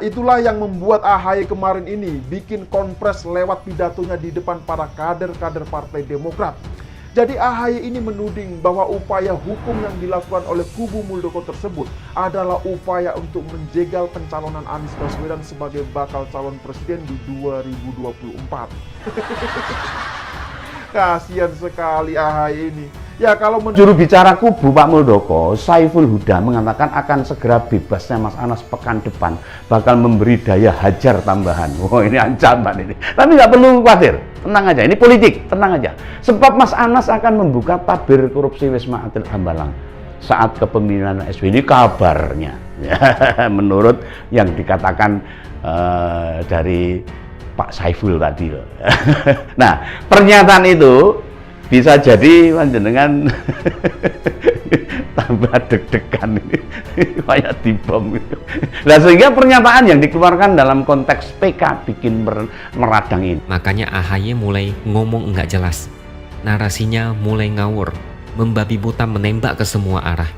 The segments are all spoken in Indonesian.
Itulah yang membuat AHY kemarin ini bikin konpres lewat pidatonya di depan para kader-kader Partai Demokrat. Jadi AHY ini menuding bahwa upaya hukum yang dilakukan oleh kubu Muldoko tersebut adalah upaya untuk menjegal pencalonan Anies Baswedan sebagai bakal calon presiden di 2024. Kasihan sekali AHY ini. Ya kalau juru bicara kubu Pak Muldoko, Saiful Huda, mengatakan akan segera bebasnya Mas Anas pekan depan, bakal memberi daya hajar tambahan. Wah, ini ancaman ini. Tapi nggak perlu khawatir, tenang aja. Ini politik, tenang aja. Sebab Mas Anas akan membuka tabir korupsi Wisma Atlet Hambalang saat kepemimpinan SBY, ini kabarnya. Menurut yang dikatakan dari Pak Saiful tadi. Nah, pernyataan itu bisa jadi panjenengan tambah deg-degan ini kayak dibom. Nah, sehingga pernyataan yang dikeluarkan dalam konteks PK bikin meradang ini. Makanya AHY mulai ngomong nggak jelas, narasinya mulai ngawur, membabi buta, menembak ke semua arah.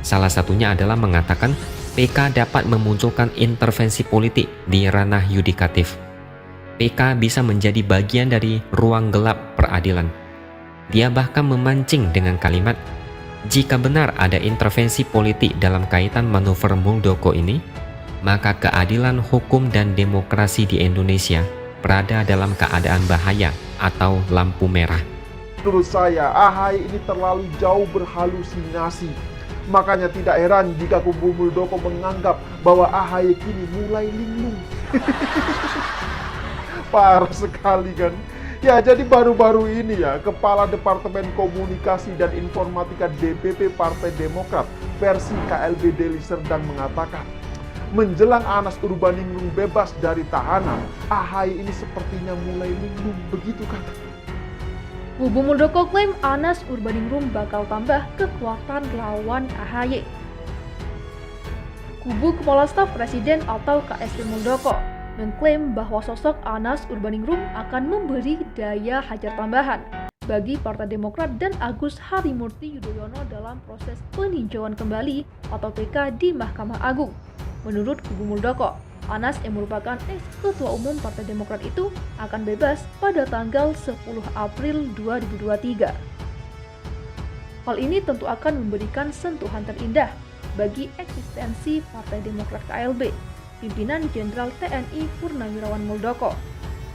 Salah satunya adalah mengatakan PK dapat memunculkan intervensi politik di ranah yudikatif. PK bisa menjadi bagian dari ruang gelap peradilan. Dia bahkan memancing dengan kalimat, jika benar ada intervensi politik dalam kaitan manuver Muldoko ini, maka keadilan hukum dan demokrasi di Indonesia berada dalam keadaan bahaya atau lampu merah. Menurut saya, AHY ini terlalu jauh berhalusinasi. Makanya tidak heran jika kubu Muldoko menganggap bahwa AHY kini mulai linglung. Parah sekali kan? Ya, jadi baru-baru ini ya, Kepala Departemen Komunikasi dan Informatika DPP Partai Demokrat versi KLB Deli Serdang mengatakan, menjelang Anas Urbaningrum bebas dari tahanan, AHY ini sepertinya mulai linglung, begitu kata. Kubu Muldoko klaim Anas Urbaningrum bakal tambah kekuatan lawan AHY. Kubu Kepala Staf Presiden atau KSP Muldoko mengklaim bahwa sosok Anas Urbaningrum akan memberi daya hajar tambahan bagi Partai Demokrat dan Agus Harimurti Yudhoyono dalam proses peninjauan kembali atau PK di Mahkamah Agung. Menurut kubu Muldoko, Anas yang merupakan ex-ketua umum Partai Demokrat itu akan bebas pada tanggal 10 April 2023. Hal ini tentu akan memberikan sentuhan terindah bagi eksistensi Partai Demokrat KLB, pimpinan Jenderal TNI Purnawirawan Muldoko,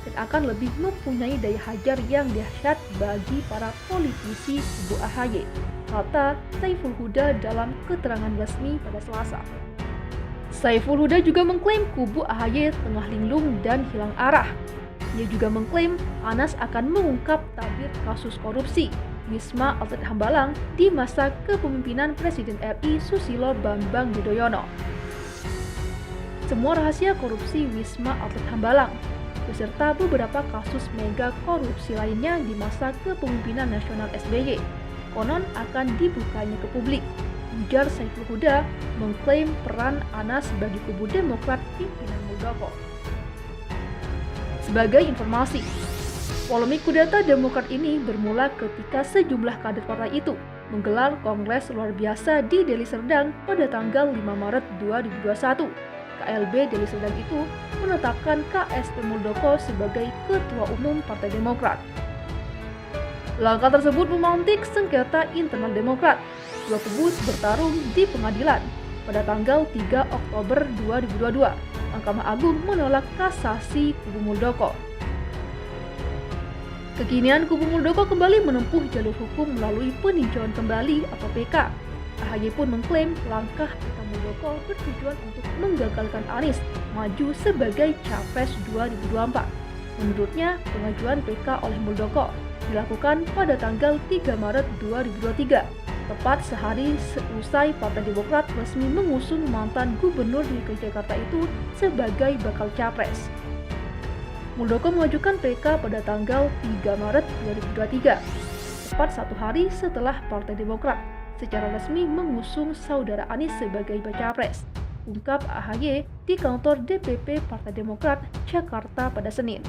dan akan lebih mempunyai daya hajar yang dahsyat bagi para politisi kubu AHY, kata Saiful Huda dalam keterangan resmi pada Selasa. Saiful Huda juga mengklaim kubu AHY tengah linglung dan hilang arah. Ia juga mengklaim Anas akan mengungkap tabir kasus korupsi Wisma Atlet Hambalang di masa kepemimpinan Presiden RI Susilo Bambang Yudhoyono. Semua rahasia korupsi Wisma Atlet Hambalang, beserta beberapa kasus mega korupsi lainnya di masa kepemimpinan nasional SBY, konon akan dibukanya ke publik. Ujar Saiful Huda mengklaim peran Anas bagi kubu Demokrat pimpinan Muldoko. Sebagai informasi, polemik kudeta Demokrat ini bermula ketika sejumlah kader partai itu menggelar kongres luar biasa di Deli Serdang pada tanggal 5 Maret 2021. KLB Deli Serdang itu menetapkan KSP Muldoko sebagai Ketua Umum Partai Demokrat. Langkah tersebut memantik sengketa internal Demokrat. Dua kubu bertarung di pengadilan. Pada tanggal 3 Oktober 2022, Mahkamah Agung menolak kasasi kubu Muldoko. Kekinian kubu Muldoko kembali menempuh jalur hukum melalui peninjauan kembali atau PK. AHY pun mengklaim langkah PK Muldoko bertujuan untuk menggagalkan Anies maju sebagai Capres 2024. Menurutnya, pengajuan PK oleh Muldoko dilakukan pada tanggal 3 Maret 2023, tepat sehari seusai Partai Demokrat resmi mengusung mantan Gubernur DKI Jakarta itu sebagai bakal Capres. Muldoko mengajukan PK pada tanggal 3 Maret 2023, tepat satu hari setelah Partai Demokrat secara resmi mengusung saudara Anies sebagai baca pres, ungkap AHY di kantor DPP Partai Demokrat Jakarta pada Senin.